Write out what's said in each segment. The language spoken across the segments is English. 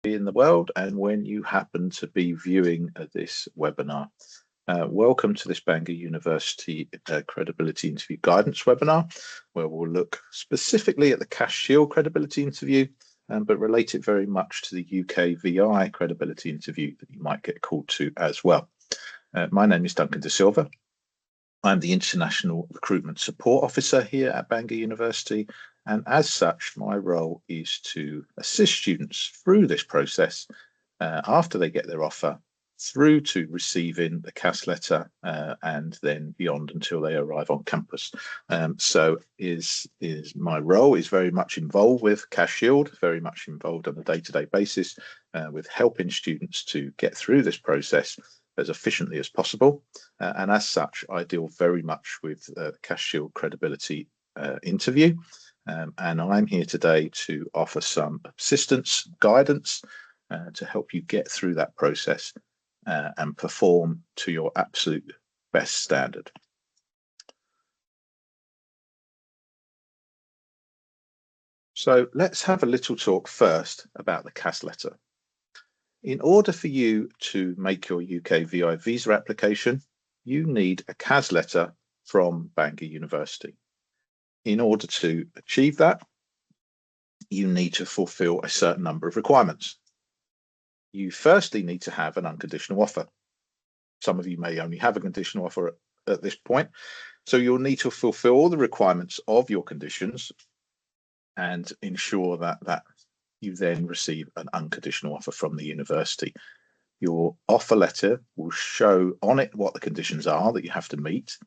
be in the world and when you happen to be viewing this webinar. Welcome to this Bangor University Credibility Interview Guidance webinar, where we'll look specifically at the CAS Shield Credibility Interview, but relate it very much to the UKVI Credibility Interview that you might get called to as well. My name is Duncan De Silva. I'm the International Recruitment Support Officer here at Bangor University, and as such, my role is to assist students through this process after they get their offer, through to receiving the CAS letter and then beyond until they arrive on campus. So my role is very much involved with CAS Shield, very much involved on a day-to-day basis with helping students to get through this process as efficiently as possible. And as such, I deal very much with the CAS Shield Credibility interview. And I'm here today to offer some assistance, guidance to help you get through that process and perform to your absolute best standard. So let's have a little talk first about the CAS letter. In order for you to make your UKVI visa application, you need a CAS letter from Bangor University. In order to achieve that, you need to fulfill a certain number of requirements. You firstly need to have an unconditional offer. Some of you may only have a conditional offer at this point, so you'll need to fulfill all the requirements of your conditions and ensure that you then receive an unconditional offer from the university. Your offer letter will show on it what the conditions are that you have to meet.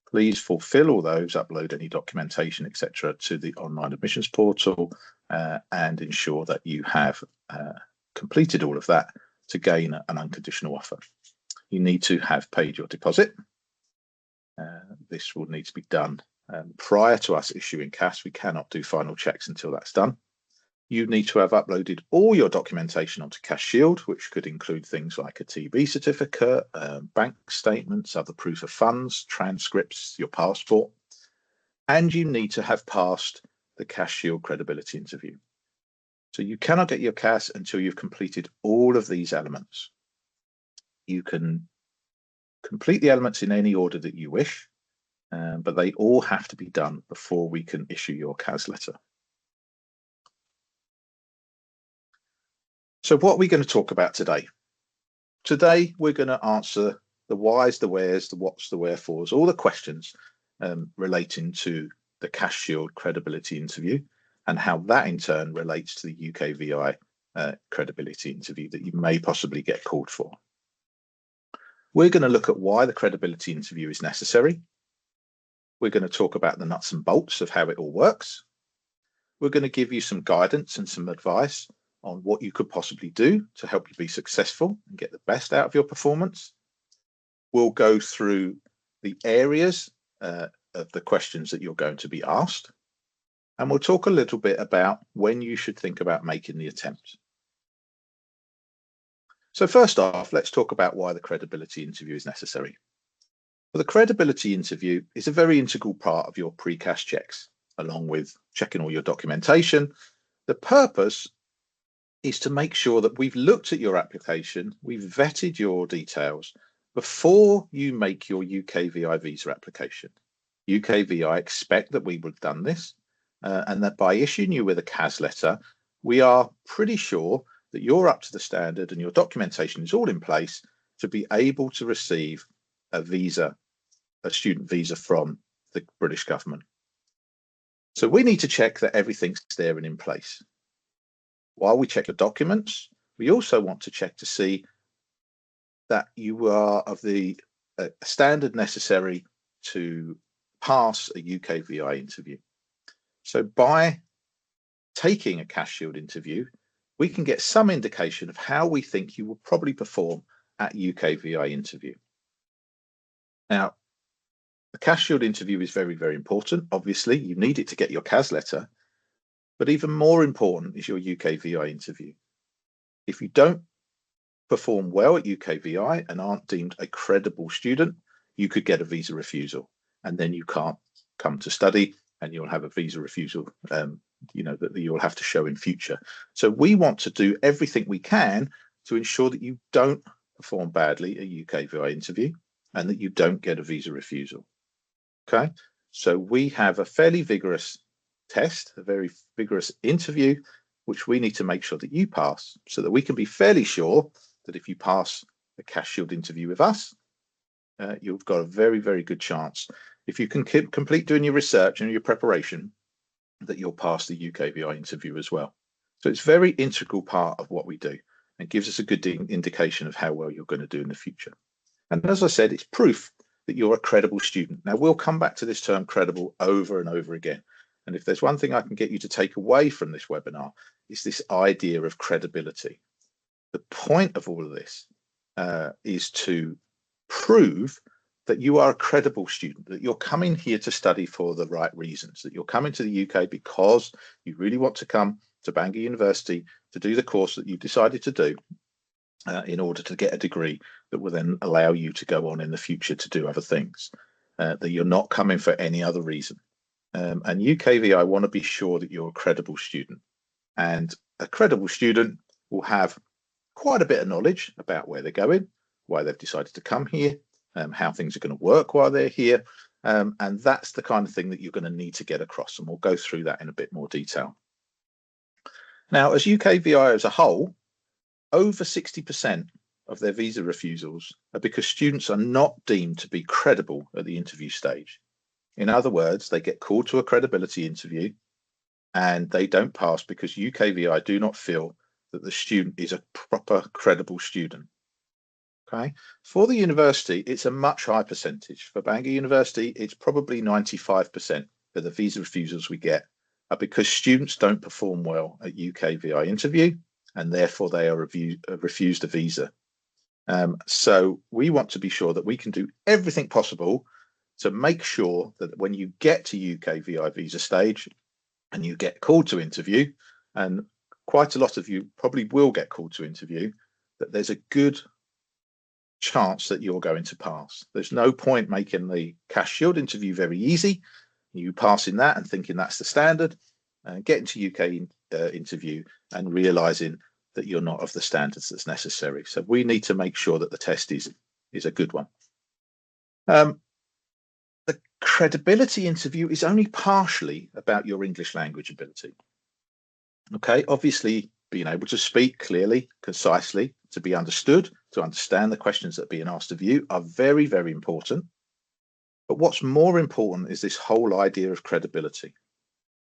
Please fulfill all those, upload any documentation, etc., to the online admissions portal and ensure that you have completed all of that to gain an unconditional offer. You need to have paid your deposit. This will need to be done prior to us issuing CAS. We cannot do final checks until that's done. You need to have uploaded all your documentation onto CAS Shield, which could include things like a TB certificate, bank statements, other proof of funds, transcripts, your passport, and you need to have passed the CAS Shield credibility interview. So you cannot get your CAS until you've completed all of these elements. You can complete the elements in any order that you wish, but they all have to be done before we can issue your CAS letter. So what are we going to talk about today? Today, we're going to answer the whys, the wheres, the whats, the wherefores, all the questions relating to the CAS Shield credibility interview and how that in turn relates to the UKVI credibility interview that you may possibly get called for. We're going to look at why the credibility interview is necessary. We're going to talk about the nuts and bolts of how it all works. We're going to give you some guidance and some advice on what you could possibly do to help you be successful and get the best out of your performance. We'll go through the areas of the questions that you're going to be asked. And we'll talk a little bit about when you should think about making the attempt. So first off, let's talk about why the credibility interview is necessary. Well, the credibility interview is a very integral part of your pre-CAS checks, along with checking all your documentation. The purpose is to make sure that we've looked at your application, we've vetted your details before you make your UKVI visa application. UKVI expect that we would have done this and that by issuing you with a CAS letter, we are pretty sure that you're up to the standard and your documentation is all in place to be able to receive a visa, a student visa from the British government. So we need to check that everything's there and in place. While we check your documents, we also want to check to see that you are of the standard necessary to pass a UKVI interview. So by taking a CAS Shield interview, we can get some indication of how we think you will probably perform at UKVI interview. Now, the CAS Shield interview is very, very important. Obviously, you need it to get your CAS letter. But even more important is your UKVI interview. If you don't perform well at UKVI and aren't deemed a credible student, you could get a visa refusal, and then you can't come to study and you'll have a visa refusal that you'll have to show in future. So we want to do everything we can to ensure that you don't perform badly at a UKVI interview and that you don't get a visa refusal. Okay, so we have a fairly vigorous test, a very vigorous interview, which we need to make sure that you pass, so that we can be fairly sure that if you pass the CAS Shield interview with us, you've got a very, very good chance, if you can complete doing your research and your preparation, that you'll pass the UKVI interview as well. So it's a very integral part of what we do and gives us a good indication of how well you're going to do in the future. And as I said, it's proof that you're a credible student. Now, we'll come back to this term credible over and over again. And if there's one thing I can get you to take away from this webinar, it's this idea of credibility. The point of all of this is to prove that you are a credible student, that you're coming here to study for the right reasons, that you're coming to the UK because you really want to come to Bangor University to do the course that you've decided to do in order to get a degree that will then allow you to go on in the future to do other things, that you're not coming for any other reason. And UKVI want to be sure that you're a credible student. And a credible student will have quite a bit of knowledge about where they're going, why they've decided to come here, how things are going to work while they're here. And that's the kind of thing that you're going to need to get across. And we'll go through that in a bit more detail. Now, as UKVI as a whole, over 60% of their visa refusals are because students are not deemed to be credible at the interview stage. In other words, they get called to a credibility interview and they don't pass because UKVI do not feel that the student is a proper credible student. Okay, for the university, it's a much higher percentage. For Bangor University, it's probably 95% of the visa refusals we get are because students don't perform well at UKVI interview and therefore they are refused a visa. So we want to be sure that we can do everything possible to make sure that when you get to UKVI visa stage and you get called to interview, and quite a lot of you probably will get called to interview, that there's a good chance that you're going to pass. There's no point making the CAS Shield interview very easy, you passing that and thinking that's the standard, and getting to UK interview and realizing that you're not of the standards that's necessary. So we need to make sure that the test is a good one. The credibility interview is only partially about your English language ability. Okay, obviously being able to speak clearly, concisely, to be understood, to understand the questions that are being asked of you are very, very important. But what's more important is this whole idea of credibility.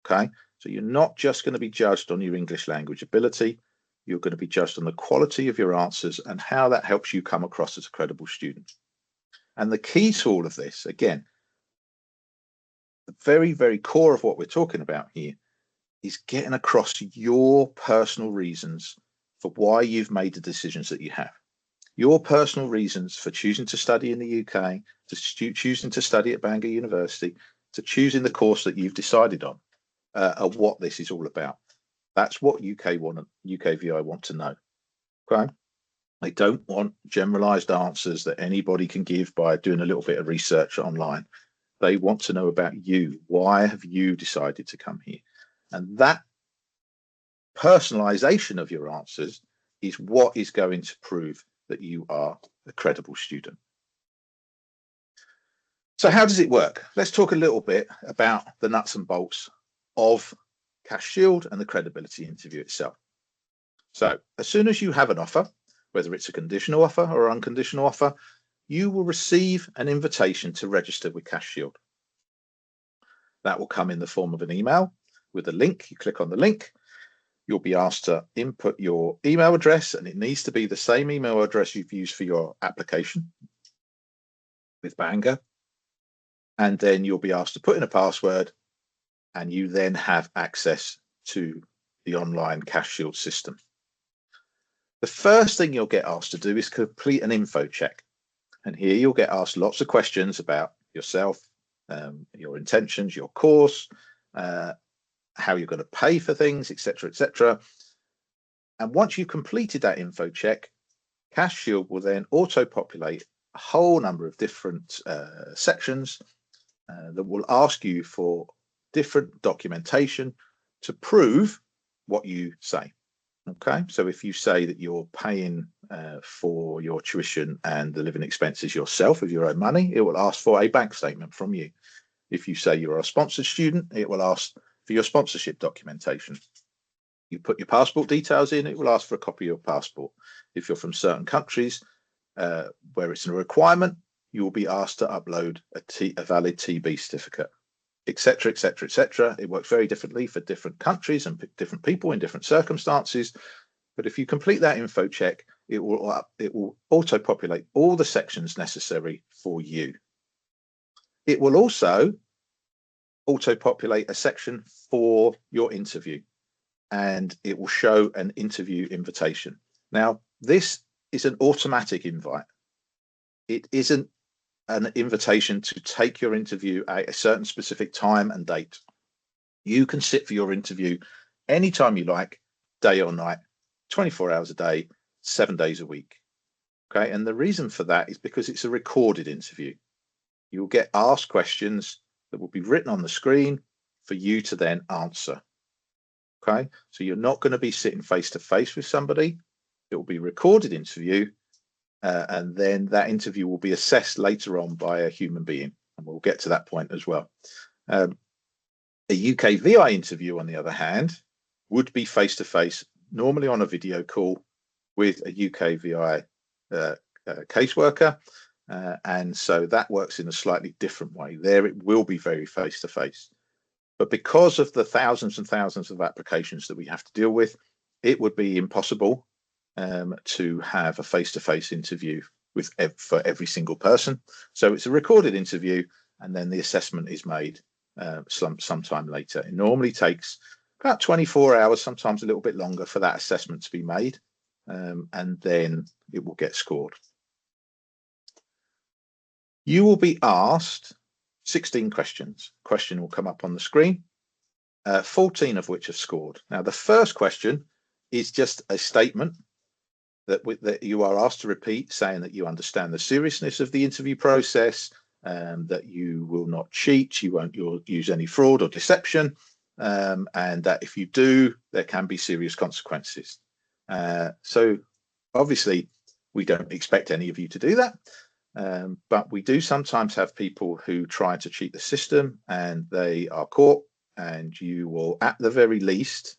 Okay, so you're not just going to be judged on your English language ability, you're going to be judged on the quality of your answers and how that helps you come across as a credible student. And the key to all of this, again, the very, very core of what we're talking about here is getting across your personal reasons for why you've made the decisions that you have. Your personal reasons for choosing to study in the UK, to choosing to study at Bangor University, to choosing the course that you've decided on, are what this is all about. That's what UKVI want to know. Okay? They don't want generalized answers that anybody can give by doing a little bit of research online. They want to know about you. Why have you decided to come here? And that personalization of your answers is what is going to prove that you are a credible student. So how does it work? Let's talk a little bit about the nuts and bolts of CAS Shield and the credibility interview itself. So as soon as you have an offer, whether it's a conditional offer or unconditional offer, you will receive an invitation to register with CAS Shield. That will come in the form of an email with a link. You click on the link, you'll be asked to input your email address, and it needs to be the same email address you've used for your application with Bangor. And then you'll be asked to put in a password, and you then have access to the online CAS Shield system. The first thing you'll get asked to do is complete an info check. And here you'll get asked lots of questions about yourself, your intentions, your course, how you're going to pay for things, etc., etc. And once you've completed that info check, CAS Shield will then auto-populate a whole number of different sections that will ask you for different documentation to prove what you say. Okay, so if you say that you're paying for your tuition and the living expenses yourself with your own money, it will ask for a bank statement from you. If you say you're a sponsored student, it will ask for your sponsorship documentation. You put your passport details in, it will ask for a copy of your passport. If you're from certain countries where it's a requirement, you will be asked to upload a valid TB certificate, etc., etc., etc. It works very differently for different countries and different people in different circumstances. But if you complete that info check, it will auto-populate all the sections necessary for you. It will also auto-populate a section for your interview, and it will show an interview invitation. Now, this is an automatic invite. It isn't an invitation to take your interview at a certain specific time and date. You can sit for your interview anytime you like, day or night, 24 hours a day, 7 days a week. Okay, and the reason for that is because it's a recorded interview. You'll get asked questions that will be written on the screen for you to then answer. Okay, so you're not going to be sitting face to face with somebody. It will be a recorded interview. And then that interview will be assessed later on by a human being, and we'll get to that point as well. A UKVI interview, on the other hand, would be face-to-face, normally on a video call with a UKVI caseworker, and so that works in a slightly different way. There it will be very face-to-face. But because of the thousands and thousands of applications that we have to deal with, it would be impossible to have a face-to-face interview for every single person. So it's a recorded interview, and then the assessment is made sometime later. It normally takes about 24 hours, sometimes a little bit longer, for that assessment to be made, and then it will get scored. You will be asked 16 questions. Question will come up on the screen, 14 of which have scored. Now, the first question is just a statement that you are asked to repeat, saying that you understand the seriousness of the interview process, that you will not cheat, you won't use any fraud or deception, and that if you do, there can be serious consequences. So obviously, we don't expect any of you to do that, but we do sometimes have people who try to cheat the system, and they are caught, and you will, at the very least,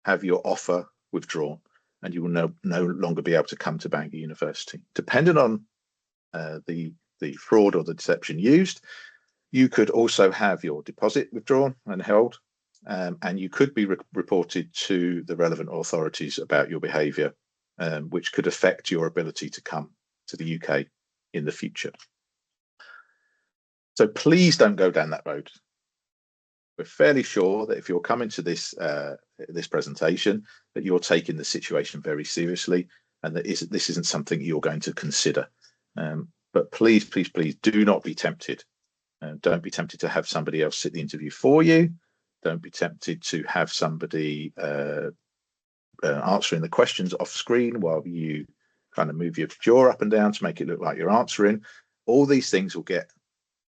have your offer withdrawn, and you will no longer be able to come to Bangor University. Depending on the fraud or the deception used, you could also have your deposit withdrawn and held, and you could be reported to the relevant authorities about your behaviour, which could affect your ability to come to the UK in the future. So please don't go down that road. We're fairly sure that if you're coming to this presentation, that you're taking the situation very seriously, and that this isn't something you're going to consider. But please, please, please do not be tempted. Don't be tempted to have somebody else sit the interview for you. Don't be tempted to have somebody answering the questions off screen while you kind of move your jaw up and down to make it look like you're answering. All these things will get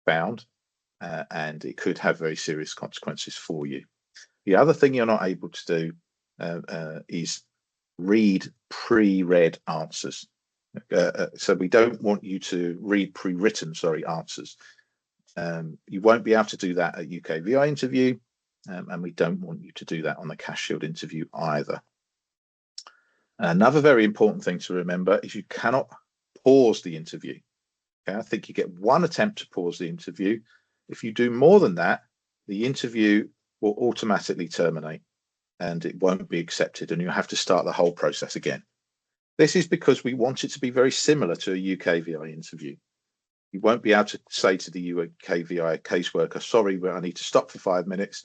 found, and it could have very serious consequences for you. The other thing you're not able to do is read pre-read answers. So we don't want you to read pre-written, answers. You won't be able to do that at UKVI interview, and we don't want you to do that on the CAS Shield interview either. Another very important thing to remember is you cannot pause the interview. Okay? I think you get one attempt to pause the interview. If you do more than that, the interview will automatically terminate and it won't be accepted, and you'll have to start the whole process again. This is because we want it to be very similar to a UKVI interview. You won't be able to say to the UKVI caseworker, sorry, I need to stop for 5 minutes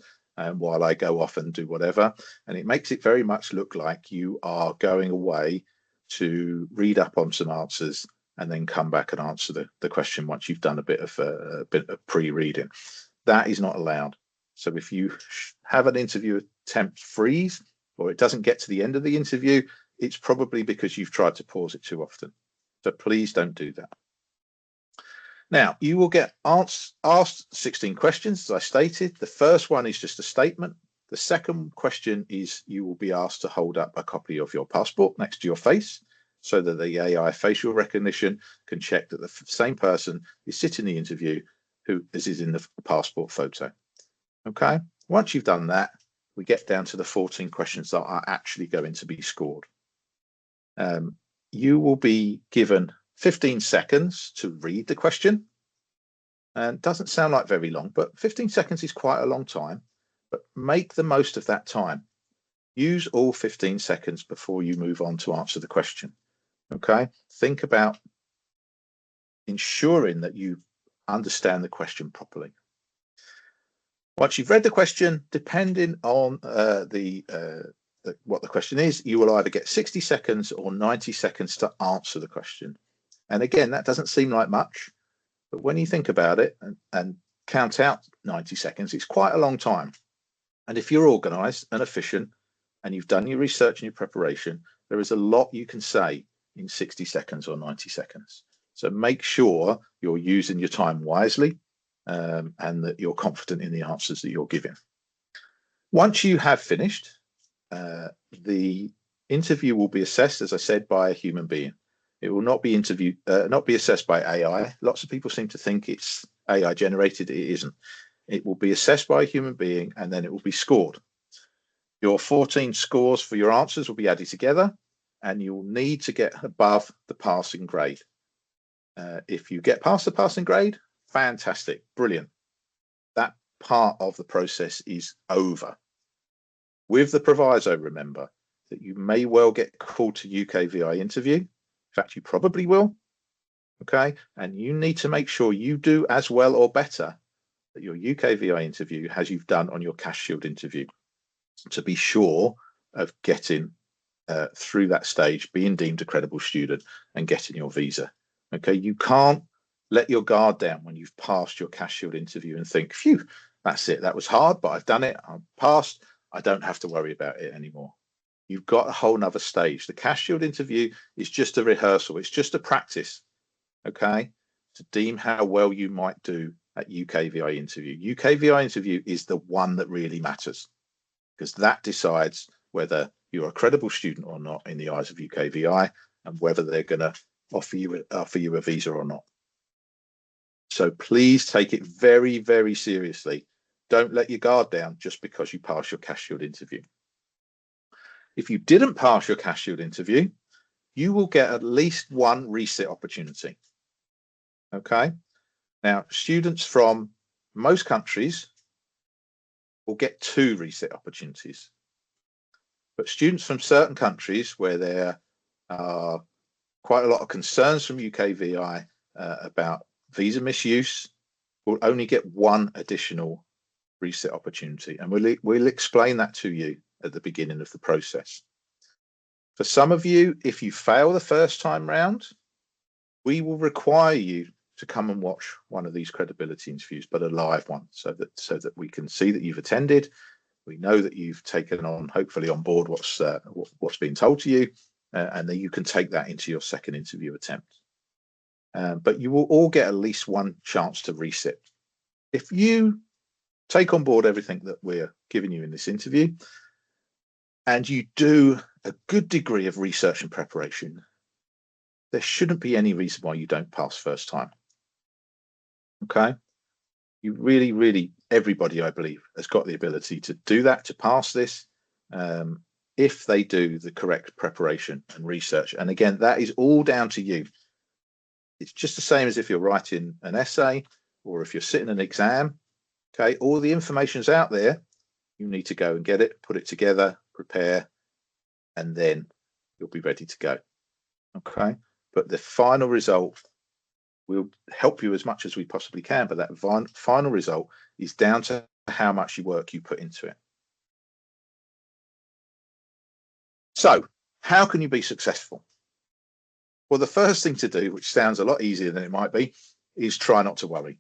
while I go off and do whatever. And it makes it very much look like you are going away to read up on some answers and then come back and answer the question once you've done a bit of pre-reading. That is not allowed. So if you have an interview attempt freeze, or it doesn't get to the end of the interview, it's probably because you've tried to pause it too often. So please don't do that. Now, you will get asked 16 questions, as I stated. The first one is just a statement The second question is you will be asked to hold up a copy of your passport next to your face so that the AI facial recognition can check that the same person is sitting in the interview who is in the passport photo. Okay, once you've done that, we get down to the 14 questions that are actually going to be scored. You will be given 15 seconds to read the question. And it doesn't sound like very long, but 15 seconds is quite a long time. But make the most of that time. Use all 15 seconds before you move on to answer the question. Okay, think about ensuring that you understand the question properly. Once you've read the question, depending on what the question is, you will either get 60 seconds or 90 seconds to answer the question. And again, that doesn't seem like much, but when you think about it and count out 90 seconds, it's quite a long time. And if you're organized and efficient and you've done your research and your preparation, there is a lot you can say in 60 seconds or 90 seconds. So make sure you're using your time wisely and that you're confident in the answers that you're giving. Once you have finished, the interview will be assessed, as I said, by a human being. It will not be assessed by AI. Lots of people seem to think it's AI generated. It isn't. It will be assessed by a human being and then it will be scored. Your 14 scores for your answers will be added together and you'll need to get above the passing grade. If you get past the passing grade, fantastic, brilliant. That part of the process is over. With the proviso, remember, that you may well get called to UKVI interview. In fact, you probably will. Okay, and you need to make sure you do as well or better at your UKVI interview as you've done on your CAS Shield interview to be sure of getting through that stage, being deemed a credible student and getting your visa. Okay, you can't let your guard down when you've passed your CAS Shield interview and think, phew, that's it. That was hard, but I've done it. I'm passed. I don't have to worry about it anymore. You've got a whole nother stage. The CAS Shield interview is just a rehearsal. It's just a practice, okay, to deem how well you might do at UKVI interview. UKVI interview is the one that really matters because that decides whether you're a credible student or not in the eyes of UKVI and whether they're going to offer you a visa or not. So please take it very, very seriously. Don't let your guard down just because you pass your CAS Shield interview. If you didn't pass your CAS Shield interview, you will get at least one resit opportunity. Okay. Now, students from most countries will get 2 resit opportunities. But students from certain countries where there are quite a lot of concerns from UKVI about visa misuse will only get 1 additional resit opportunity. And we'll explain that to you at the beginning of the process. For some of you, if you fail the first time round, we will require you to come and watch one of these credibility interviews, but a live one, so that we can see that you've attended. We know that you've taken on, hopefully on board what's been told to you, and that you can take that into your second interview attempt. But you will all get at least 1 chance to resit. If you take on board everything that we're giving you in this interview, and you do a good degree of research and preparation, there shouldn't be any reason why you don't pass first time. Okay? You really, everybody, I believe, has got the ability to do that, to pass this, if they do the correct preparation and research. And again, that is all down to you. It's just the same as if you're writing an essay or if you're sitting an exam. Okay, all the information's out there. You need to go and get it, put it together, prepare, and then you'll be ready to go. Okay, but the final result will help you as much as we possibly can, but that final result is down to how much work you put into it. So, how can you be successful? Well, the first thing to do, which sounds a lot easier than it might be, is try not to worry.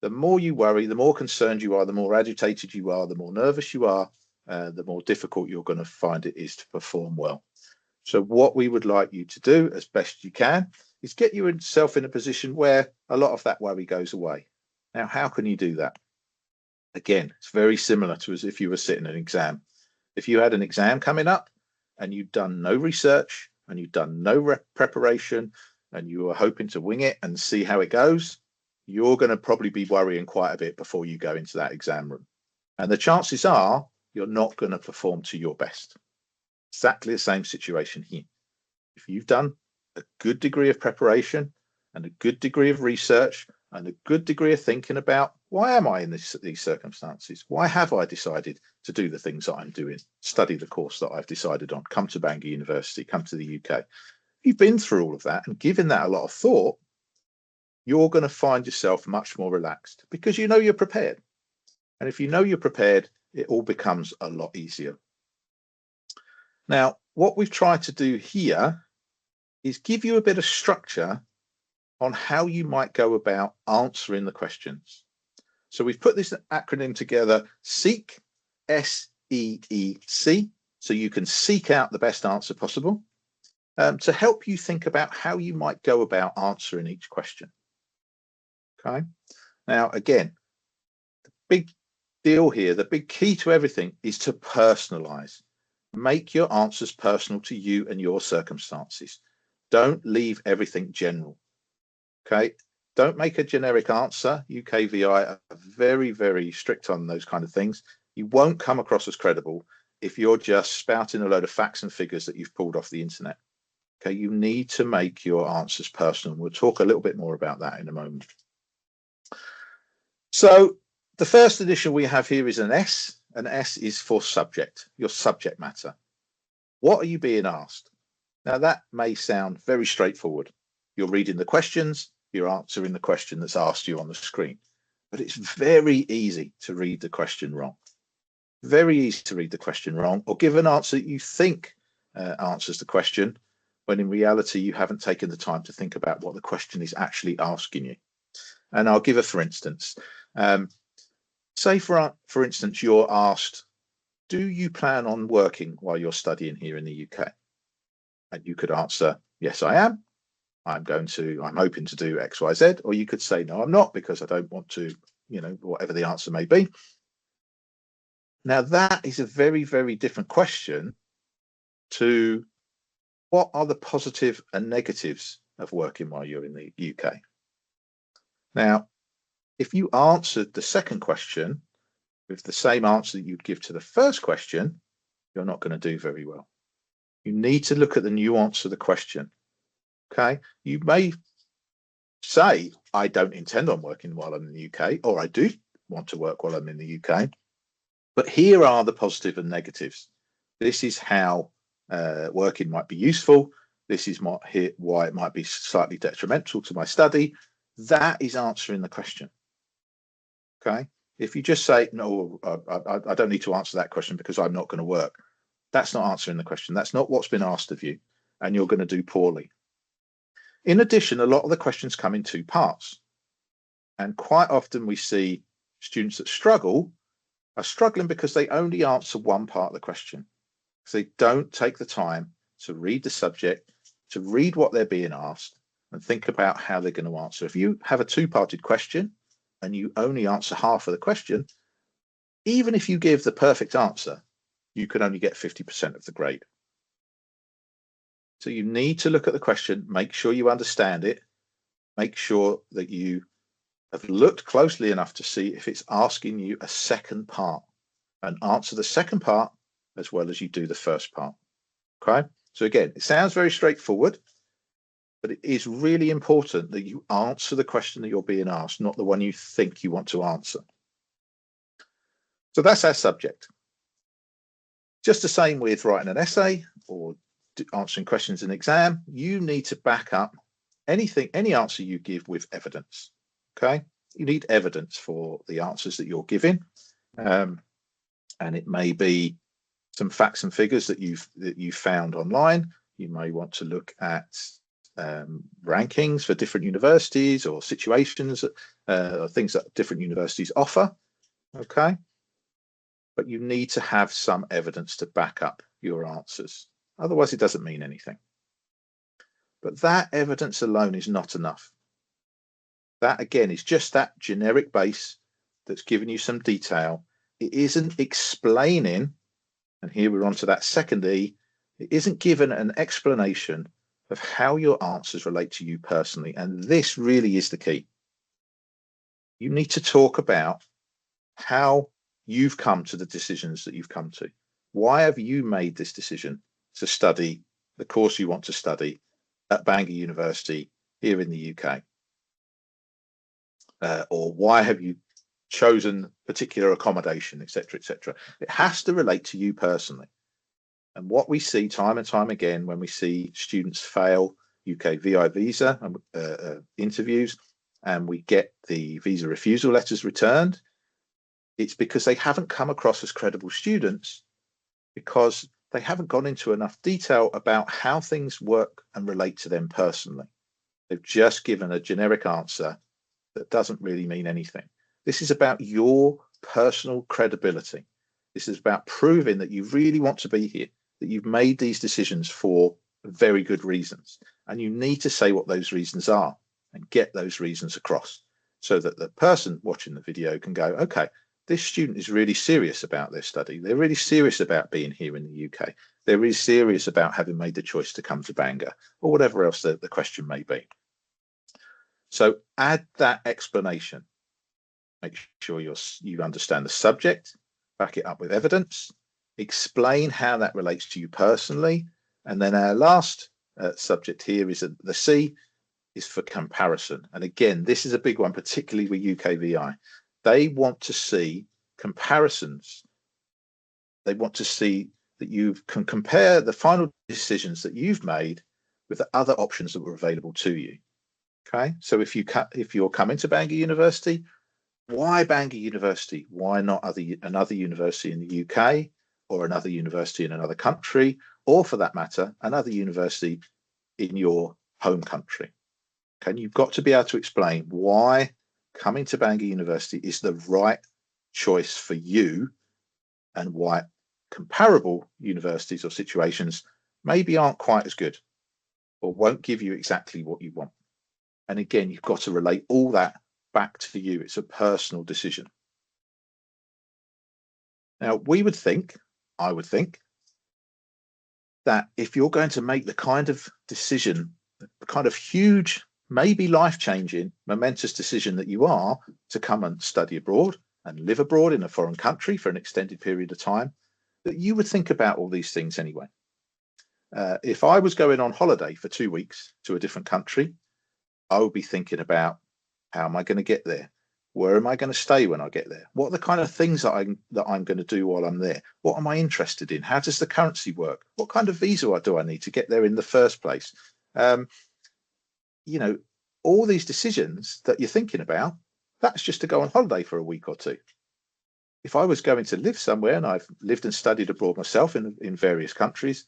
The more you worry, the more concerned you are, the more agitated you are, the more nervous you are, the more difficult you're going to find it is to perform well. So what we would like you to do as best you can is get yourself in a position where a lot of that worry goes away. Now, how can you do that? Again, it's very similar to as if you were sitting an exam. If you had an exam coming up and you'd done no research and you'd done no preparation and you were hoping to wing it and see how it goes, you're going to probably be worrying quite a bit before you go into that exam room. And the chances are you're not going to perform to your best. Exactly the same situation here. If you've done a good degree of preparation and a good degree of research and a good degree of thinking about why am I in these circumstances? Why have I decided to do the things that I'm doing, study the course that I've decided on, come to Bangor University, come to the UK? If you've been through all of that and given that a lot of thought, you're going to find yourself much more relaxed because you know you're prepared. And if you know you're prepared, it all becomes a lot easier. Now, what we've tried to do here is give you a bit of structure on how you might go about answering the questions. So we've put this acronym together, SEEK, SEEC, so you can seek out the best answer possible, to help you think about how you might go about answering each question. Okay. Now, again, the big deal here, the big key to everything is to personalize. Make your answers personal to you and your circumstances. Don't leave everything general. Okay. Don't make a generic answer. UKVI are very, very strict on those kind of things. You won't come across as credible if you're just spouting a load of facts and figures that you've pulled off the internet. Okay. You need to make your answers personal. We'll talk a little bit more about that in a moment. So the first initial we have here is an S. An S is for subject, your subject matter. What are you being asked? Now that may sound very straightforward. You're reading the questions, you're answering the question that's asked you on the screen. But it's very easy to read the question wrong. Very easy to read the question wrong or give an answer that you think answers the question, when in reality you haven't taken the time to think about what the question is actually asking you. And I'll give a for instance. Say for instance, you're asked, do you plan on working while you're studying here in the UK? And you could answer, yes, I am. I'm hoping to do X, Y, Z. Or you could say, no, I'm not, because I don't want to, whatever the answer may be. Now, that is a very, very different question to what are the positive and negatives of working while you're in the UK? Now, if you answered the second question with the same answer that you'd give to the first question, you're not going to do very well. You need to look at the nuance of the question. Okay, you may say, I don't intend on working while I'm in the UK, or I do want to work while I'm in the UK. But here are the positive and negatives. This is how working might be useful. This is why it might be slightly detrimental to my study. That is answering the question. Okay, if you just say, no, I don't need to answer that question because I'm not going to work. That's not answering the question. That's not what's been asked of you, and you're going to do poorly. In addition, a lot of the questions come in two parts. And quite often we see students that are struggling because they only answer one part of the question. So they don't take the time to read the subject, to read what they're being asked, and think about how they're going to answer. If you have a two-parted question and you only answer half of the question, even if you give the perfect answer, you can only get 50% of the grade. So you need to look at the question, make sure you understand it, make sure that you have looked closely enough to see if it's asking you a second part, and answer the second part as well as you do the first part. Okay, so again, it sounds very straightforward, but it is really important that you answer the question that you're being asked, not the one you think you want to answer. So that's our subject. Just the same with writing an essay or answering questions in an exam, you need to back up any answer you give with evidence. Okay, you need evidence for the answers that you're giving, and it may be some facts and figures that you've found online. You may want to look at rankings for different universities or situations, or things that different universities offer. Okay, but you need to have some evidence to back up your answers. Otherwise, it doesn't mean anything. But that evidence alone is not enough. That, again, is just that generic base that's given you some detail. It isn't explaining, and here we're on to that second E, it isn't given an explanation of how your answers relate to you personally. And this really is the key. You need to talk about how you've come to the decisions that you've come to. Why have you made this decision to study the course you want to study at Bangor University here in the UK? Or why have you chosen particular accommodation, etc., etc.? It has to relate to you personally. And what we see time and time again when we see students fail UKVI visa interviews and we get the visa refusal letters returned, it's because they haven't come across as credible students, because they haven't gone into enough detail about how things work and relate to them personally. They've just given a generic answer that doesn't really mean anything. This is about your personal credibility. This is about proving that you really want to be here, that you've made these decisions for very good reasons. And you need to say what those reasons are and get those reasons across so that the person watching the video can go, okay, this student is really serious about their study. They're really serious about being here in the UK. They're really serious about having made the choice to come to Bangor, or whatever else the question may be. So add that explanation. Make sure you understand the subject, back it up with evidence, explain how that relates to you personally. And then our last subject here is the C is for comparison. And again, this is a big one, particularly with UKVI. They want to see comparisons. They want to see that you can compare the final decisions that you've made with the other options that were available to you. Okay, so if you're coming to Bangor University, why Bangor University? Why not another university in the UK or another university in another country, or for that matter, another university in your home country? Okay, you've got to be able to explain why coming to Bangor University is the right choice for you and why comparable universities or situations maybe aren't quite as good or won't give you exactly what you want. And again, you've got to relate all that back to you. It's a personal decision. Now, I would think, that if you're going to make the kind of decision, the kind of huge, maybe life-changing, momentous decision that you are to come and study abroad and live abroad in a foreign country for an extended period of time, that you would think about all these things anyway. If I was going on holiday for 2 weeks to a different country, I would be thinking about, how am I going to get there? Where am I going to stay when I get there? What are the kind of things that I'm going to do while I'm there? What am I interested in? How does the currency work? What kind of visa do I need to get there in the first place? All these decisions that you're thinking about, that's just to go on holiday for a week or two. If I was going to live somewhere, and I've lived and studied abroad myself in various countries,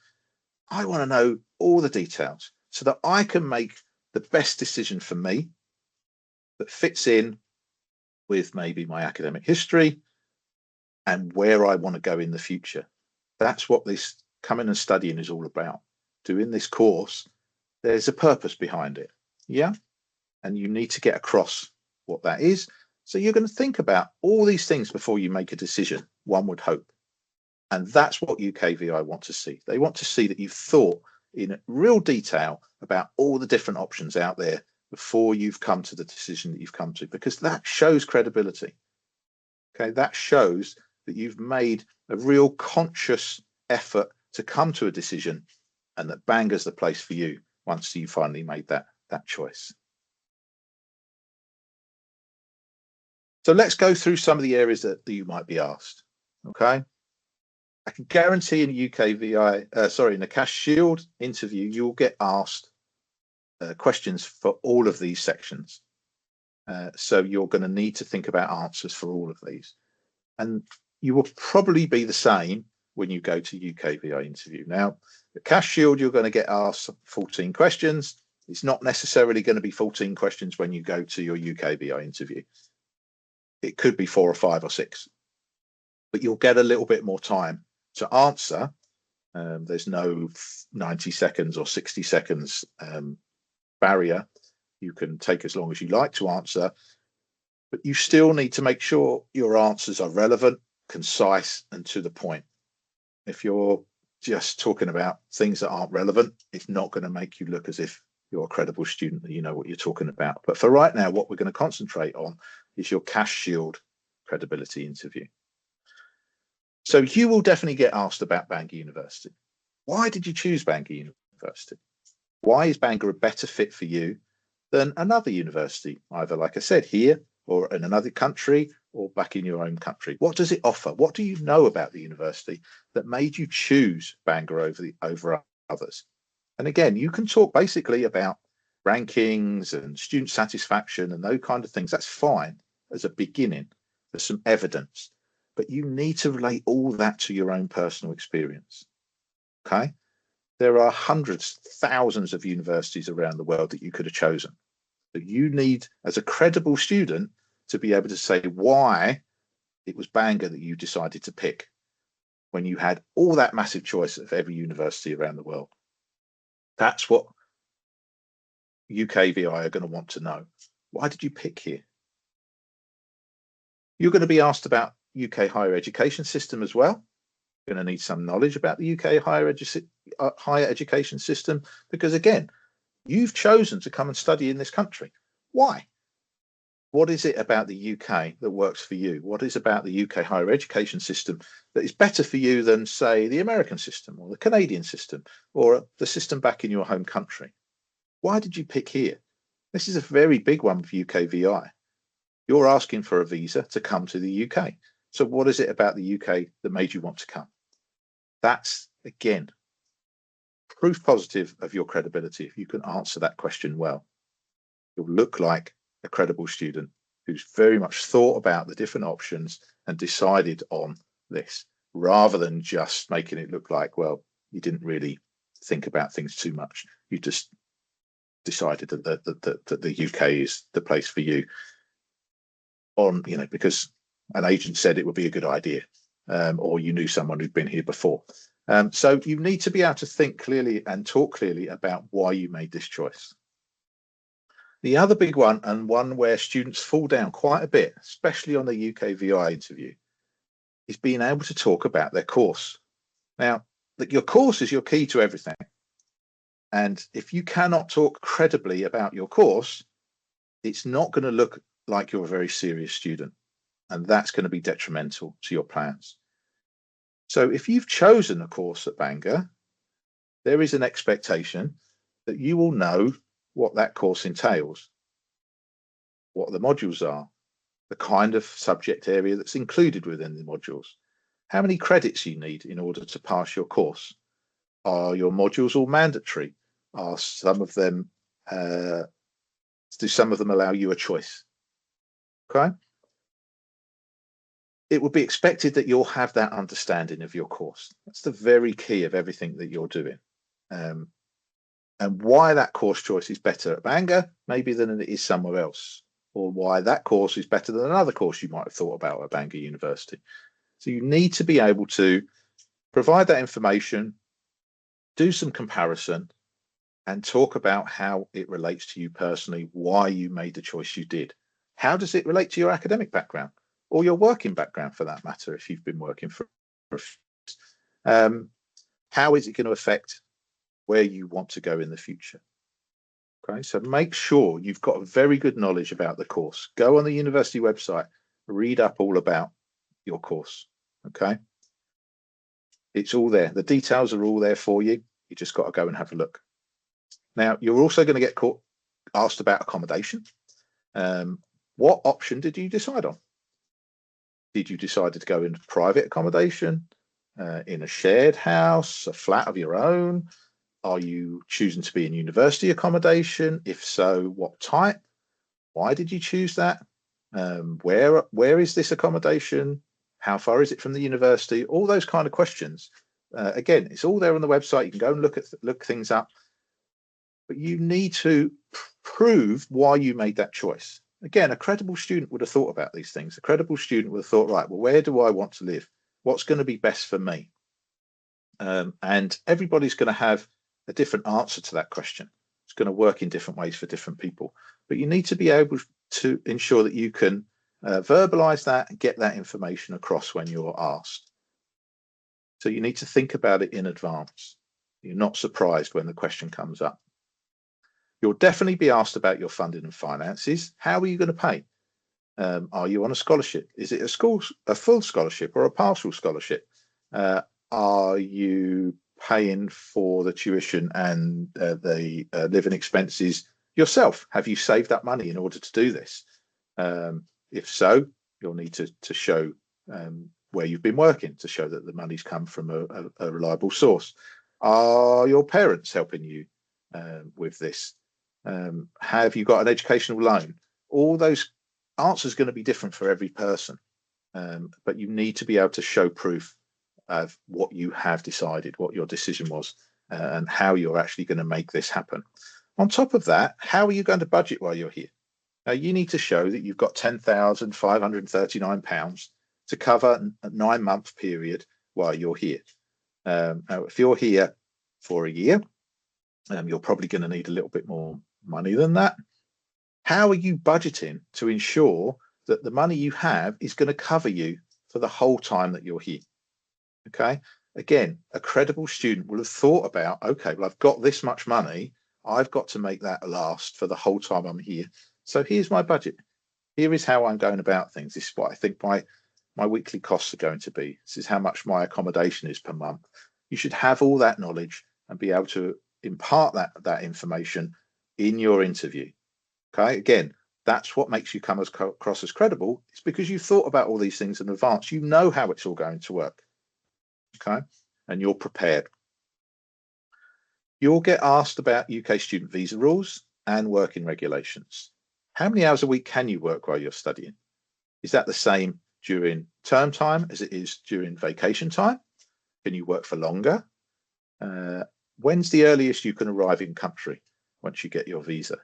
I want to know all the details so that I can make the best decision for me that fits in with maybe my academic history and where I want to go in the future. That's what this coming and studying is all about. Doing this course, there's a purpose behind it. Yeah. And you need to get across what that is. So you're going to think about all these things before you make a decision, one would hope. And that's what UKVI want to see. They want to see that you've thought in real detail about all the different options out there before you've come to the decision that you've come to, because that shows credibility. Okay, that shows that you've made a real conscious effort to come to a decision, and that Bangor's the place for you once you finally made that choice. So let's go through some of the areas that you might be asked. Okay, I can guarantee in a UKVI, in a CAS Shield interview, you'll get asked questions for all of these sections. So you're going to need to think about answers for all of these. And you will probably be the same when you go to UKVI interview. Now, the CAS Shield, you're going to get asked 14 questions. It's not necessarily going to be 14 questions when you go to your UKVI interview. It could be 4 or 5 or 6, but you'll get a little bit more time to answer. There's no 90 seconds or 60 seconds barrier. You can take as long as you like to answer, but you still need to make sure your answers are relevant, concise, and to the point. If you're just talking about things that aren't relevant, it's not going to make you look as if you're a credible student, that you know what you're talking about. But for right now, what we're going to concentrate on is your CAS Shield credibility interview. So you will definitely get asked about Bangor University. Why did you choose Bangor University? Why is Bangor a better fit for you than another university, either, like I said, here or in another country or back in your own country? What does it offer? What do you know about the university that made you choose Bangor over others? And again, you can talk basically about rankings and student satisfaction and those kind of things. That's fine as a beginning. There's some evidence, but you need to relate all that to your own personal experience. Okay? There are hundreds, thousands of universities around the world that you could have chosen. But you need, as a credible student, to be able to say why it was Bangor that you decided to pick when you had all that massive choice of every university around the world. That's what UKVI are going to want to know. Why did you pick here? You're going to be asked about UK higher education system as well. You're going to need some knowledge about the UK higher education system, because again, you've chosen to come and study in this country. Why? What is it about the UK that works for you? What is about the UK higher education system that is better for you than, say, the American system or the Canadian system or the system back in your home country? Why did you pick here? This is a very big one for UKVI. You're asking for a visa to come to the UK. So what is it about the UK that made you want to come? That's, again, proof positive of your credibility. If you can answer that question well, you'll look like a credible student who's very much thought about the different options and decided on this, rather than just making it look like, well, you didn't really think about things too much. You just decided that the UK is the place for you because an agent said it would be a good idea, or you knew someone who'd been here before. So you need to be able to think clearly and talk clearly about why you made this choice. The other big one, and one where students fall down quite a bit, especially on the UKVI interview, is being able to talk about their course. Now, your course is your key to everything. And if you cannot talk credibly about your course, it's not going to look like you're a very serious student. And that's going to be detrimental to your plans. So if you've chosen a course at Bangor, there is an expectation that you will know what that course entails, what the modules are, the kind of subject area that's included within the modules, how many credits you need in order to pass your course. Are your modules all mandatory? Are some of them, do some of them allow you a choice? Okay. It would be expected that you'll have that understanding of your course. That's the very key of everything that you're doing. And why that course choice is better at Bangor maybe than it is somewhere else, or why that course is better than another course you might have thought about at Bangor University. So you need to be able to provide that information, do some comparison, and talk about how it relates to you personally, why you made the choice you did. How does it relate to your academic background or your working background, for that matter, if you've been working for how is it going to affect where you want to go in the future? Okay, so make sure you've got a very good knowledge about the course. Go on the university website, read up all about your course. Okay, it's all there. The details are all there for you. You just got to go and have a look. Now, you're also going to get asked about accommodation. What option did you decide on? Did you decide to go into private accommodation, in a shared house, a flat of your own? Are you choosing to be in university accommodation? If so, what type? Why did you choose that? Where is this accommodation? How far is it from the university? All those kind of questions. Again, it's all there on the website. You can go and look things up. But you need to prove why you made that choice. Again, a credible student would have thought about these things. A credible student would have thought, right, well, where do I want to live? What's going to be best for me? And everybody's going to have a different answer to that question. It's going to work in different ways for different people. But you need to be able to ensure that you can Verbalize that and get that information across when you're asked. So you need to think about it in advance. You're not surprised when the question comes up. You'll definitely be asked about your funding and finances. How are you going to pay? Are you on a scholarship? Is it a full scholarship or a partial scholarship? Are you paying for the tuition and the living expenses yourself? Have you saved up money in order to do this? If so, you'll need to show where you've been working to show that the money's come from a reliable source. Are your parents helping you with this? Have you got an educational loan? All those answers are going to be different for every person, but you need to be able to show proof of what you have decided, what your decision was, and how you're actually going to make this happen. On top of that, how are you going to budget while you're here? Now, you need to show that you've got £10,539 to cover a 9-month period while you're here. Now, if you're here for a year, you're probably going to need a little bit more money than that. How are you budgeting to ensure that the money you have is going to cover you for the whole time that you're here? Okay. Again, a credible student will have thought about, okay, well, I've got this much money. I've got to make that last for the whole time I'm here. So here's my budget. Here is how I'm going about things. This is what I think my weekly costs are going to be. This is how much my accommodation is per month. You should have all that knowledge and be able to impart that information in your interview. Okay, again, that's what makes you come across as credible. It's because you've thought about all these things in advance. You know how it's all going to work. Okay, and you're prepared. You'll get asked about UK student visa rules and working regulations. How many hours a week can you work while you're studying? Is that the same during term time as it is during vacation time? Can you work for longer? When's the earliest you can arrive in country once you get your visa?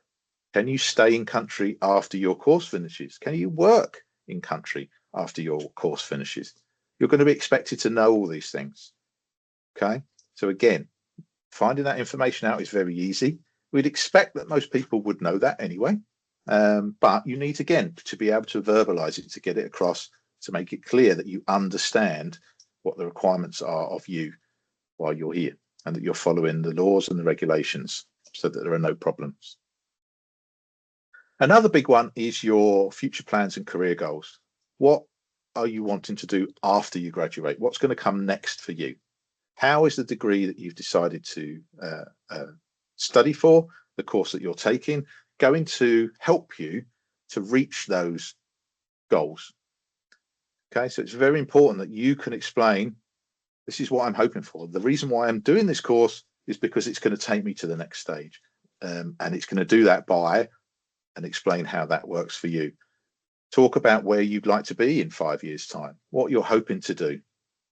Can you stay in country after your course finishes? Can you work in country after your course finishes? You're going to be expected to know all these things. Okay, so again, finding that information out is very easy. We'd expect that most people would know that anyway, but you need, again, to be able to verbalize it, to get it across, to make it clear that you understand what the requirements are of you while you're here and that you're following the laws and the regulations so that there are no problems. Another big one is your future plans and career goals. What are you wanting to do after you graduate? What's going to come next for you? How is the degree that you've decided to study for, the course that you're taking, going to help you to reach those goals? Okay, so it's very important that you can explain, this is what I'm hoping for. The reason why I'm doing this course is because it's going to take me to the next stage. And it's going to do that by, and explain how that works for you. Talk about where you'd like to be in 5 years' time, what you're hoping to do,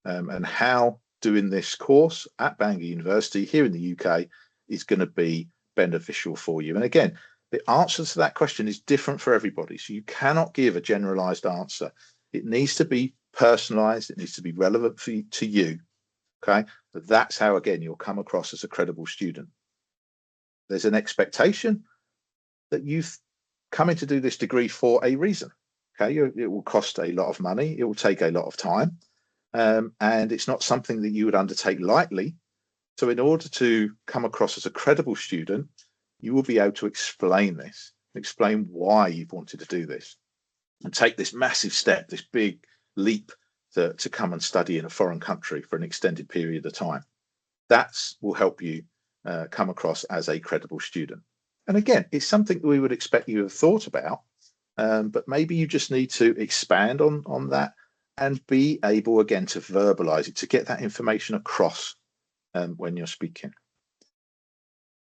and how doing this course at Bangor University here in the UK is going to be beneficial for you. And again, the answer to that question is different for everybody. So you cannot give a generalized answer. It needs to be personalized. It needs to be relevant to you. Okay. But that's how, again, you'll come across as a credible student. There's an expectation that you've come in to do this degree for a reason. Okay. It will cost a lot of money. It will take a lot of time. And it's not something that you would undertake lightly. So in order to come across as a credible student, you will be able to explain this, explain why you've wanted to do this and take this massive step, this big leap to come and study in a foreign country for an extended period of time. That will help you come across as a credible student. And again, it's something we would expect you to have thought about, but maybe you just need to expand on that and be able, again, to verbalize it, to get that information across when you're speaking.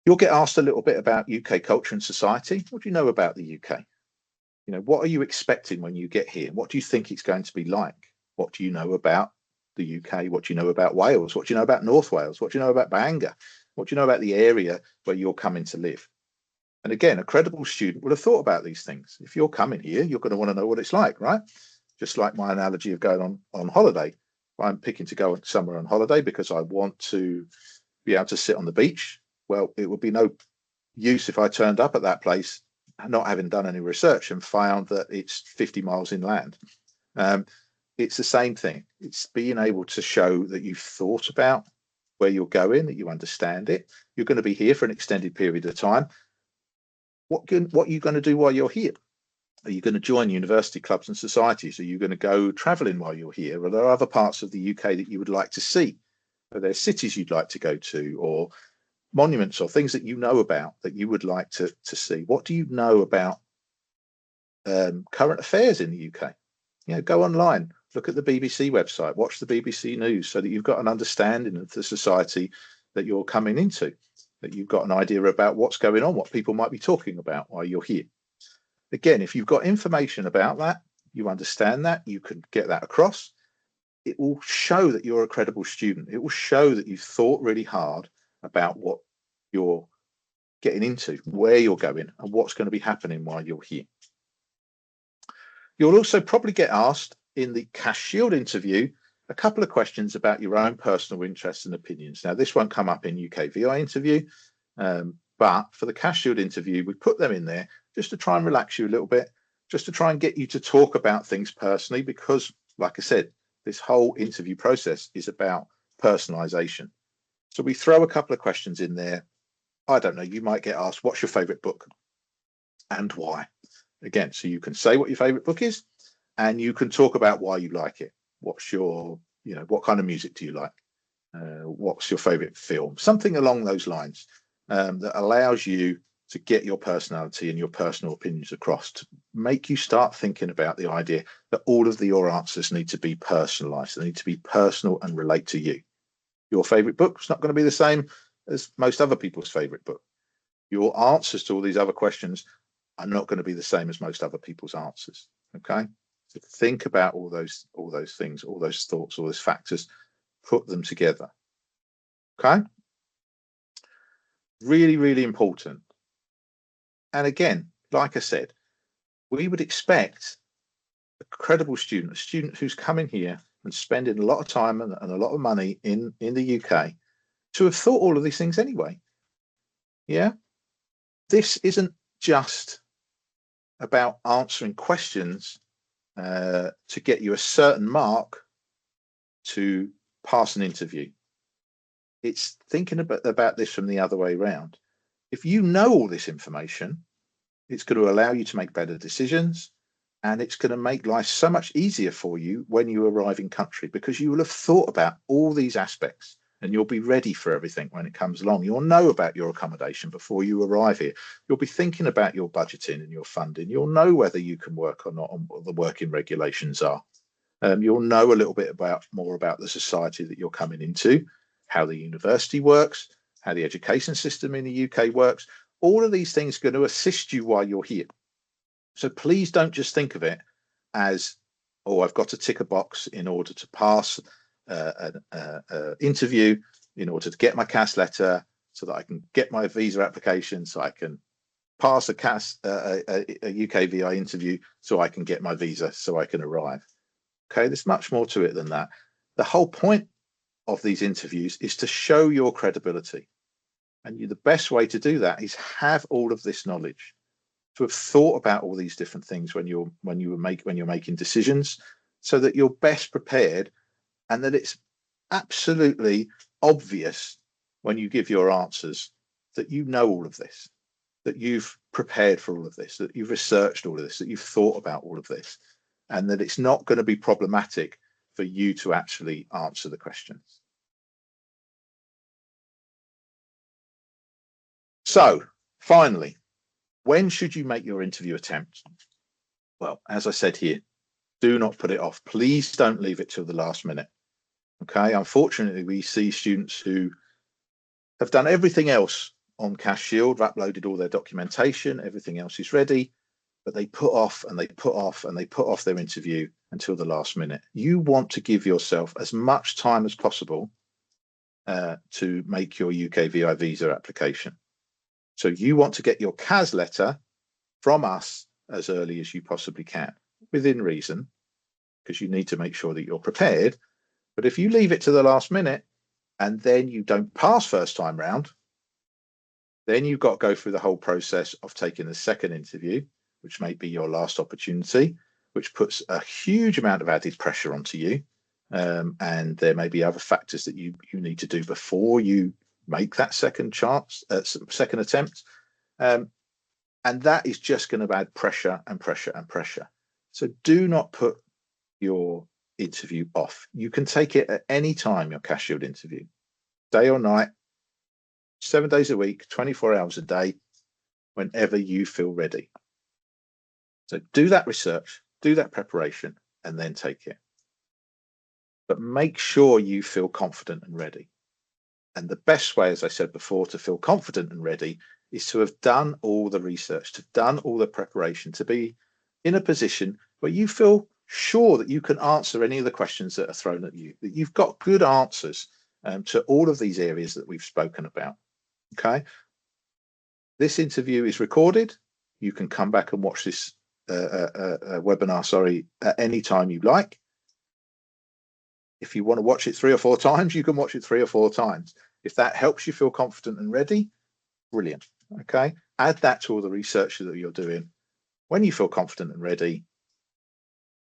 You'll get asked a little bit about UK culture and society. What do you know about the UK? You know, what are you expecting when you get here? What do you think it's going to be like? What do you know about the UK? What do you know about Wales? What do you know about North Wales? What do you know about Bangor? What do you know about the area where you're coming to live? And again, a credible student would have thought about these things. If you're coming here, you're going to want to know what it's like, right? Just like my analogy of going on holiday. I'm picking to go somewhere on holiday because I want to be able to sit on the beach. Well, it would be no use if I turned up at that place not having done any research and found that it's 50 miles inland. It's the same thing. It's being able to show that you've thought about where you're going, that you understand it. You're going to be here for an extended period of time. What are you going to do while you're here? Are you going to join university clubs and societies? Are you going to go traveling while you're here? Are there other parts of the UK that you would like to see? Are there cities you'd like to go to, or monuments or things that you know about that you would like to see? What do you know about current affairs in the UK? Go online, look at the BBC website, watch the BBC News, so that you've got an understanding of the society that you're coming into, that you've got an idea about what's going on, what people might be talking about while you're here. Again, if you've got information about that, you understand that, you can get that across, it will show that you're a credible student. It will show that you've thought really hard about what you're getting into, where you're going, and what's going to be happening while you're here. You'll also probably get asked in the CAS Shield interview a couple of questions about your own personal interests and opinions. Now, this won't come up in UKVI interview, but for the CAS Shield interview, we put them in there just to try and relax you a little bit, just to try and get you to talk about things personally, because, like I said, this whole interview process is about personalization. So we throw a couple of questions in there. I don't know, you might get asked, what's your favorite book and why? Again, so you can say what your favorite book is, and you can talk about why you like it. What's your, what kind of music do you like? What's your favorite film? Something along those lines that allows you to get your personality and your personal opinions across, to make you start thinking about the idea that all of your answers need to be personalized. They need to be personal and relate to you. Your favorite book is not going to be the same as most other people's favorite book. Your answers to all these other questions are not going to be the same as most other people's answers. Okay, so think about all those things, all those thoughts, all those factors, put them together. Okay, really, really important. And again, like I said, we would expect a credible student, a student who's coming here and spending a lot of time and a lot of money in the UK, to have thought all of these things anyway. Yeah, this isn't just about answering questions to get you a certain mark to pass an interview. It's thinking about this from the other way around. If you know all this information, it's going to allow you to make better decisions, and it's going to make life so much easier for you when you arrive in country, because you will have thought about all these aspects and you'll be ready for everything when it comes along. You'll know about your accommodation before you arrive here. You'll be thinking about your budgeting and your funding. You'll know whether you can work or not, and what the working regulations are. You'll know a little bit more about the society that you're coming into, how the university works, how the education system in the UK works. All of these things are going to assist you while you're here. So please don't just think of it as, oh, I've got to tick a box in order to pass an interview, in order to get my CAS letter, so that I can get my visa application, so I can pass a UKVI interview, so I can get my visa, so I can arrive. Okay, there's much more to it than that. The whole point of these interviews is to show your credibility. And the best way to do that is have all of this knowledge, to have thought about all these different things when you're making decisions, so that you're best prepared, and that it's absolutely obvious when you give your answers that you know all of this, that you've prepared for all of this, that you've researched all of this, that you've thought about all of this, and that it's not going to be problematic for you to actually answer the questions. So, finally, when should you make your interview attempt? Well, as I said here, do not put it off. Please don't leave it till the last minute. Okay, unfortunately, we see students who have done everything else on CAS Shield, uploaded all their documentation, everything else is ready, but they put off and they put off and they put off their interview until the last minute. You want to give yourself as much time as possible to make your UKVI visa application. So you want to get your CAS letter from us as early as you possibly can, within reason, because you need to make sure that you're prepared. But if you leave it to the last minute and then you don't pass first time round, Then you've got to go through the whole process of taking the second interview, which may be your last opportunity, which puts a huge amount of added pressure onto you. And there may be other factors that you need to do before you make that second attempt. And that is just going to add pressure and pressure and pressure. So do not put your interview off. You can take it at any time, your CAS Shield interview, day or night, 7 days a week, 24 hours a day, whenever you feel ready. So do that research, do that preparation, and then take it. But make sure you feel confident and ready. And the best way, as I said before, to feel confident and ready is to have done all the research, to have done all the preparation, to be in a position where you feel sure that you can answer any of the questions that are thrown at you, that you've got good answers to all of these areas that we've spoken about. Okay. This interview is recorded. You can come back and watch this webinar, at any time you like. If you want to watch it 3 or 4 times, you can watch it 3 or 4 times. If that helps you feel confident and ready, brilliant. Okay. Add that to all the research that you're doing. When you feel confident and ready,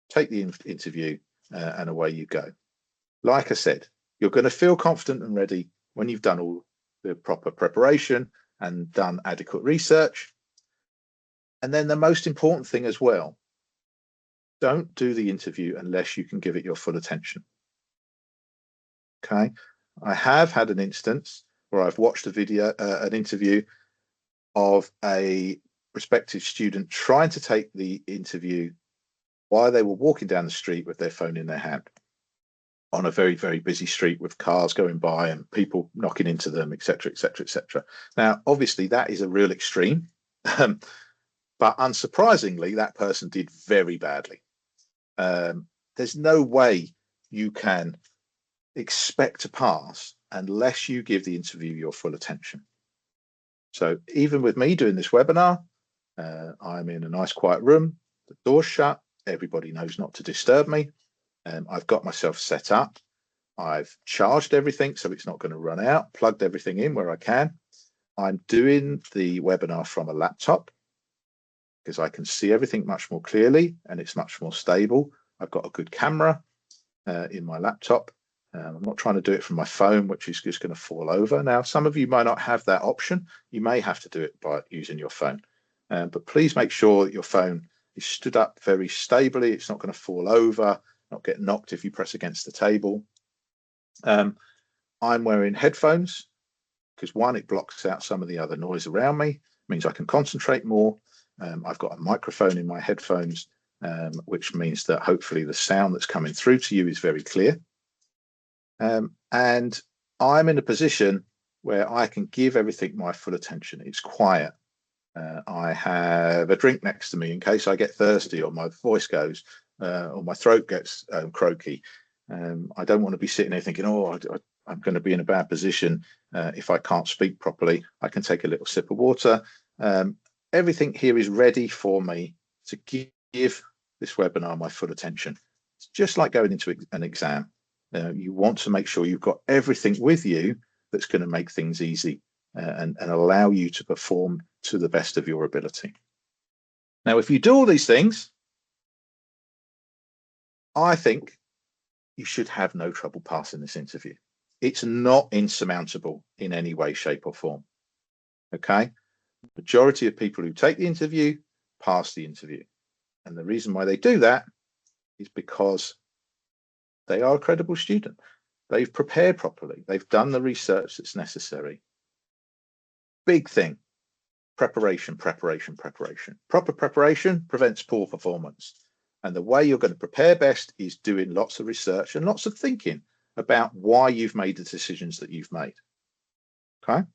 take the interview and away you go. Like I said, you're going to feel confident and ready when you've done all the proper preparation and done adequate research. And then the most important thing as well, don't do the interview unless you can give it your full attention. Okay. I have had an instance where I've watched an interview of a prospective student trying to take the interview while they were walking down the street with their phone in their hand on a very, very busy street with cars going by and people knocking into them, etc., etc., etc. Now, obviously, that is a real extreme, but unsurprisingly, that person did very badly. There's no way you can expect to pass unless you give the interview your full attention. So even with me doing this webinar, I'm in a nice quiet room, the door's shut, everybody knows not to disturb me. I've got myself set up. I've charged everything so it's not going to run out, plugged everything in where I can. I'm doing the webinar from a laptop because I can see everything much more clearly and it's much more stable. I've got a good camera in my laptop. I'm not trying to do it from my phone, which is just going to fall over. Now, some of you might not have that option. You may have to do it by using your phone. But please make sure that your phone is stood up very stably. It's not going to fall over, not get knocked if you press against the table. I'm wearing headphones because, one, it blocks out some of the other noise around me, means I can concentrate more. I've got a microphone in my headphones, which means that hopefully the sound that's coming through to you is very clear. And I'm in a position where I can give everything my full attention. It's quiet. I have a drink next to me in case I get thirsty or my voice goes or my throat gets croaky. I don't want to be sitting there thinking, oh, I'm going to be in a bad position if I can't speak properly. I can take a little sip of water. Everything here is ready for me to give this webinar my full attention. It's just like going into an exam. You want to make sure you've got everything with you that's going to make things easy and allow you to perform to the best of your ability. Now, if you do all these things, I think you should have no trouble passing this interview. It's not insurmountable in any way, shape, or form. Okay? The majority of people who take the interview pass the interview. And the reason why they do that is because they are a credible student. They've prepared properly. They've done the research that's necessary. Big thing, preparation, preparation, preparation. Proper preparation prevents poor performance. And the way you're going to prepare best is doing lots of research and lots of thinking about why you've made the decisions that you've made. Okay?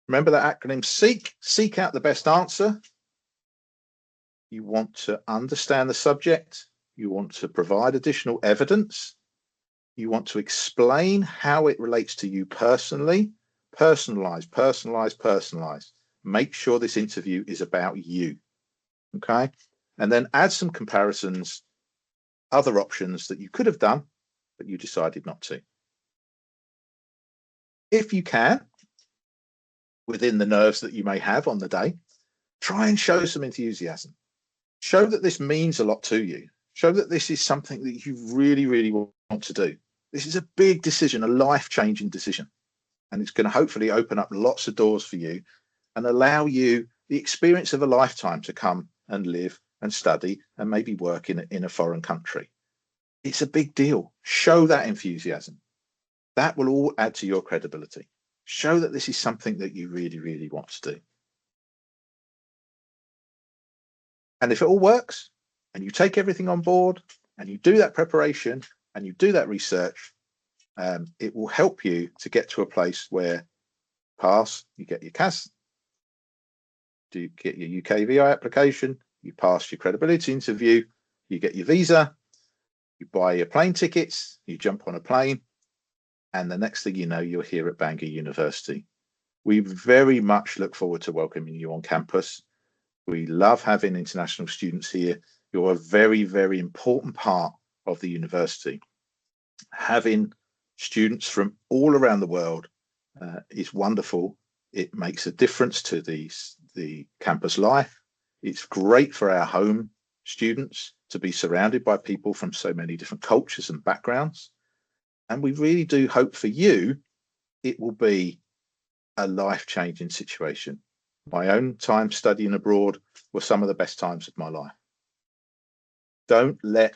Remember that acronym SEEK. Seek out the best answer. You want to understand the subject. You want to provide additional evidence. You want to explain how it relates to you personally. Personalize, personalize, personalize. Make sure this interview is about you. Okay? And then add some comparisons, other options that you could have done, but you decided not to. If you can, within the nerves that you may have on the day. Try and show some enthusiasm. Show that this means a lot to you. Show that this is something that you really, really want to do. This is a big decision, a life-changing decision. And it's going to hopefully open up lots of doors for you and allow you the experience of a lifetime to come and live and study and maybe work in a foreign country. It's a big deal. Show that enthusiasm. That will all add to your credibility. Show that this is something that you really, really want to do. And if it all works and you take everything on board and you do that preparation and you do that research, it will help you to get to a place where pass, you get your CAS, you get your UKVI application, you pass your credibility interview, you get your visa, you buy your plane tickets, you jump on a plane, and the next thing you know, you're here at Bangor University. We very much look forward to welcoming you on campus. We love having international students here. You're a very, very important part of the university. Having students from all around the world is wonderful. It makes a difference to the campus life. It's great for our home students to be surrounded by people from so many different cultures and backgrounds. And we really do hope for you, it will be a life-changing situation. My own time studying abroad were some of the best times of my life. Don't let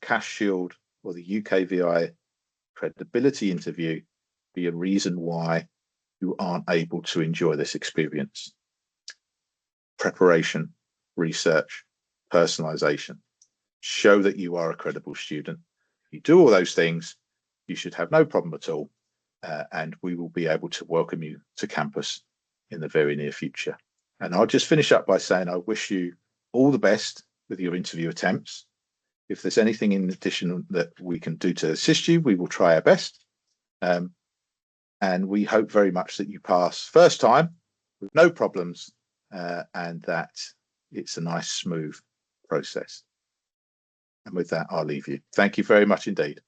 CAS Shield or the UKVI credibility interview be a reason why you aren't able to enjoy this experience. Preparation, research, personalization. Show that you are a credible student. You do all those things, you should have no problem at all. And we will be able to welcome you to campus in the very near future. And I'll just finish up by saying I wish you all the best with your interview attempts. If there's anything in addition that we can do to assist you, we will try our best. And we hope very much that you pass first time with no problems and that it's a nice, smooth process. And with that, I'll leave you. Thank you very much indeed.